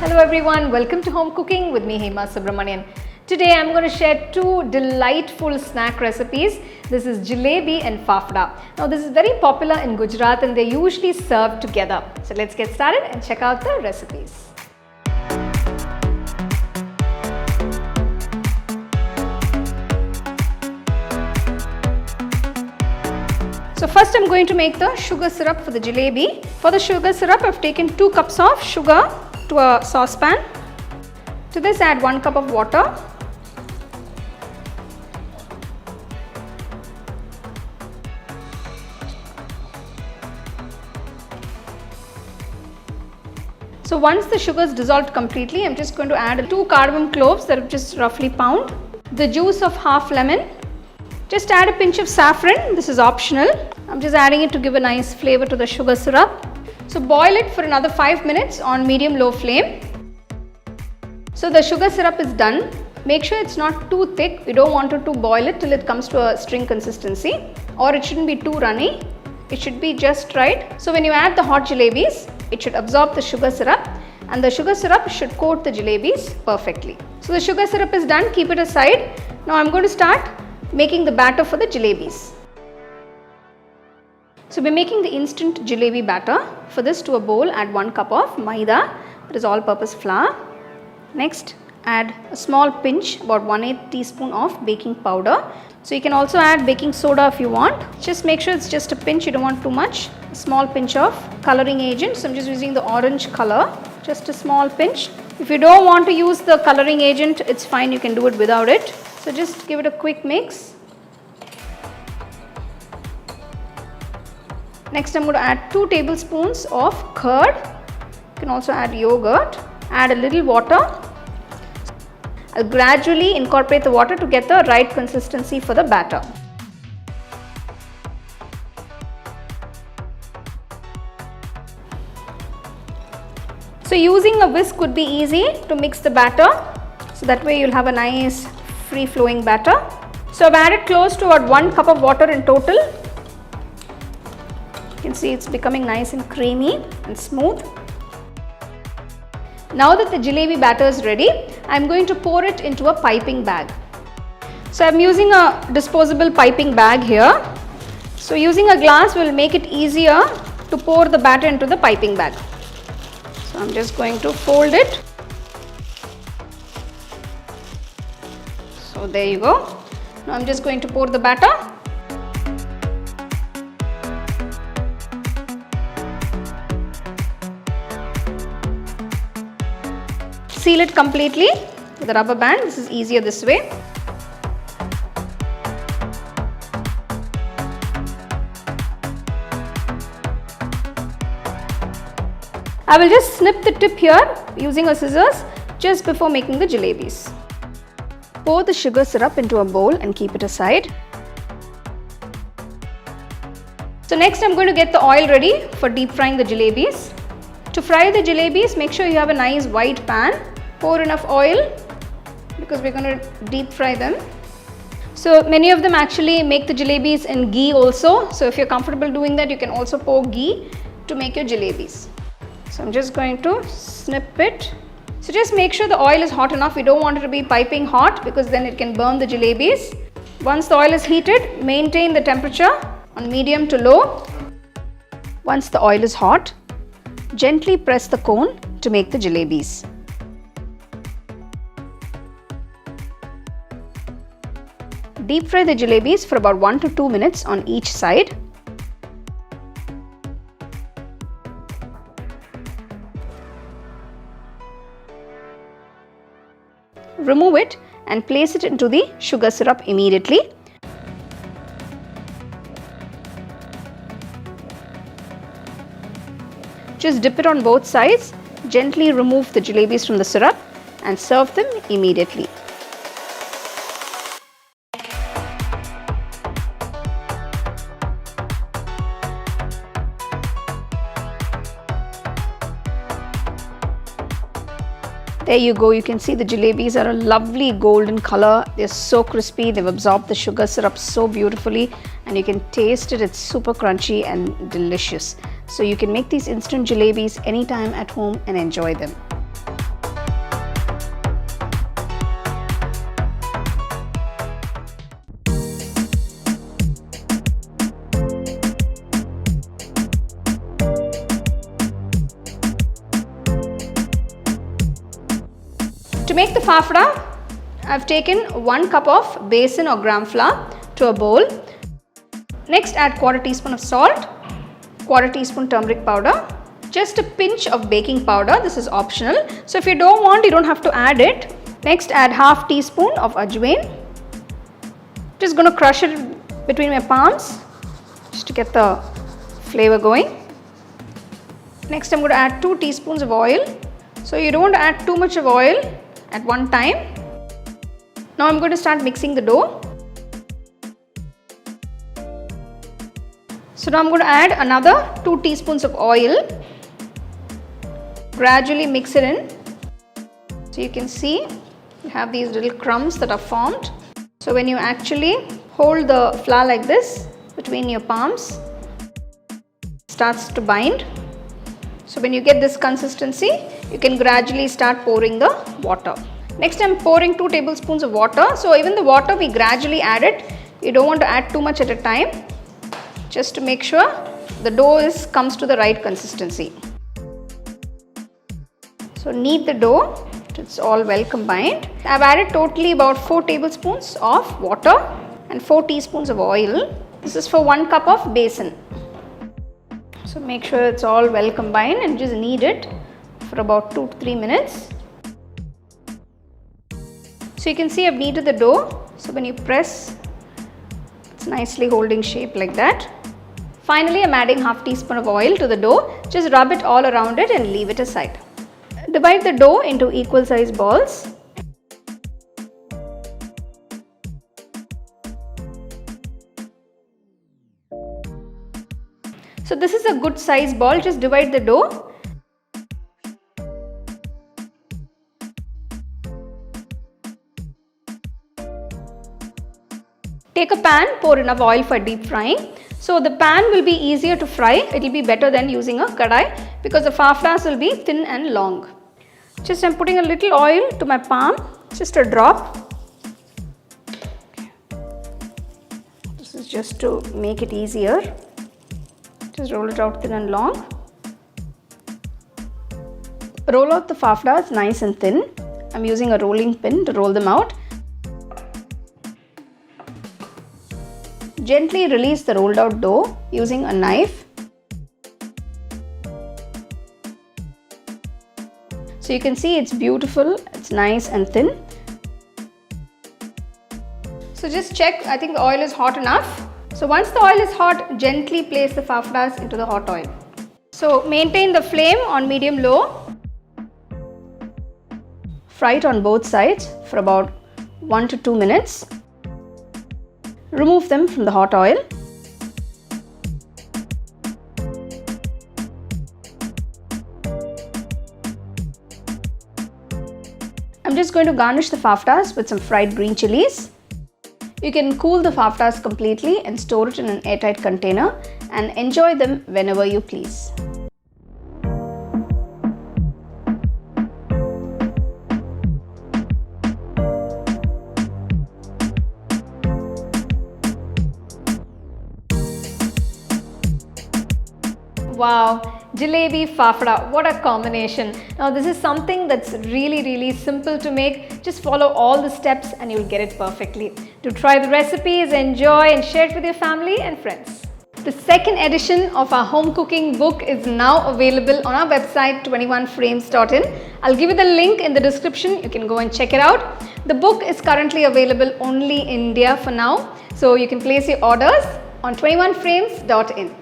Hello everyone, welcome to Home Cooking with me Hema Subramanian. Today I'm going to share two delightful snack recipes. This is jalebi and fafda. Now this is very popular in Gujarat and they're usually served together. So let's get started and check out the recipes. So first I'm going to make the sugar syrup for the jalebi. For the sugar syrup I've taken 2 cups of sugar to a saucepan. To this add 1 cup of water. So once the sugar is dissolved completely, I'm just going to add 2 cardamom cloves that I've just roughly pound. The juice of half lemon. Just add a pinch of saffron, this is optional. I'm just adding it to give a nice flavor to the sugar syrup. So boil it for another 5 minutes on medium-low flame. So the sugar syrup is done. Make sure it's not too thick. We don't want it to boil it till it comes to a string consistency, or it shouldn't be too runny. It should be just right. So when you add the hot jalebis, it should absorb the sugar syrup and the sugar syrup should coat the jalebis perfectly. So the sugar syrup is done, keep it aside. Now I'm going to start making the batter for the jalebis. So we're making the instant jalebi batter. For this, to a bowl add 1 cup of Maida, that is all-purpose flour. Next add a small pinch, about 1/8 teaspoon of baking powder. So you can also add baking soda if you want. Just make sure it's just a pinch, you don't want too much. A small pinch of coloring agent. So I'm just using the orange color, just a small pinch. If you don't want to use the coloring agent, it's fine, you can do it without it. So just give it a quick mix. Next I'm going to add 2 tablespoons of curd. You can also add yogurt. Add a little water. I'll gradually incorporate the water to get the right consistency for the batter. So using a whisk would be easy to mix the batter. So that way you'll have a nice free flowing batter. So I've added close to about 1 cup of water in total. You can see it's becoming nice and creamy and smooth. Now that the jalebi batter is ready, I'm going to pour it into a piping bag. So I'm using a disposable piping bag here. So using a glass will make it easier to pour the batter into the piping bag. So I'm just going to fold it. So there you go. Now I'm just going to pour the batter. Seal it completely with a rubber band. This is easier this way. I will just snip the tip here using a scissors just before making the jalebis. Pour the sugar syrup into a bowl and keep it aside. So next I'm going to get the oil ready for deep frying the jalebis. To fry the jalebis, make sure you have a nice wide pan. Pour enough oil because we're going to deep fry them. So many of them actually make the jalebis in ghee also. So if you're comfortable doing that, you can also pour ghee to make your jalebis. So I'm just going to snip it. So just make sure the oil is hot enough. We don't want it to be piping hot because then it can burn the jalebis. Once the oil is heated, maintain the temperature on medium to low. Once the oil is hot, gently press the cone to make the jalebis. Deep fry the jalebis for about 1 to 2 minutes on each side. Remove it and place it into the sugar syrup immediately. Just dip it on both sides, gently remove the jalebis from the syrup and serve them immediately. There you go, you can see the jalebis are a lovely golden color. They're so crispy, they've absorbed the sugar syrup so beautifully and you can taste it, it's super crunchy and delicious. So you can make these instant jalebis anytime at home and enjoy them. To make the fafda, I've taken 1 cup of besan or gram flour to a bowl. Next, add quarter teaspoon of salt, quarter teaspoon turmeric powder, just a pinch of baking powder. This is optional. So if you don't want, you don't have to add it. Next, add half teaspoon of ajwain. Just going to crush it between my palms just to get the flavor going. Next, I'm going to add 2 teaspoons of oil. So you don't want to add too much of oil at one time. Now I'm going to start mixing the dough. So now I'm going to add another 2 teaspoons of oil. Gradually mix it in. So you can see you have these little crumbs that are formed. So when you actually hold the flour like this between your palms, it starts to bind. So when you get this consistency, you can gradually start pouring the water. Next, I'm pouring 2 tablespoons of water. So even the water, we gradually add it. You don't want to add too much at a time, just to make sure the dough comes to the right consistency. So knead the dough till it's all well combined. I've added totally about 4 tablespoons of water and 4 teaspoons of oil. This is for 1 cup of besan. So make sure it's all well combined and just knead it for about 2 to 3 minutes. So you can see I've kneaded the dough. So when you press, it's nicely holding shape like that. Finally, I'm adding half teaspoon of oil to the dough. Just rub it all around it and leave it aside. Divide the dough into equal size balls. So this is a good size ball. Just divide the dough. Take a pan, pour enough oil for deep frying. So the pan will be easier to fry. It will be better than using a kadai because the fafdas will be thin and long. Just I'm putting a little oil to my palm, just a drop. This is just to make it easier. Just roll it out thin and long. Roll out the fafdas nice and thin. I'm using a rolling pin to roll them out. Gently release the rolled out dough using a knife. So you can see it's beautiful, it's nice and thin. So just check, I think the oil is hot enough. So once the oil is hot, gently place the fafdas into the hot oil. So maintain the flame on medium-low. Fry it on both sides for about 1 to 2 minutes. Remove them from the hot oil. I'm just going to garnish the fafdas with some fried green chilies. You can cool the fafdas completely and store it in an airtight container and enjoy them whenever you please. Wow, jalebi fafda, what a combination. Now this is something that's really simple to make. Just follow all the steps and you'll get it perfectly. Do try the recipes, enjoy and share it with your family and friends. The second edition of our home cooking book is now available on our website 21frames.in. I'll give you the link in the description. You can go and check it out. The book is currently available only in India for now. So you can place your orders on 21frames.in.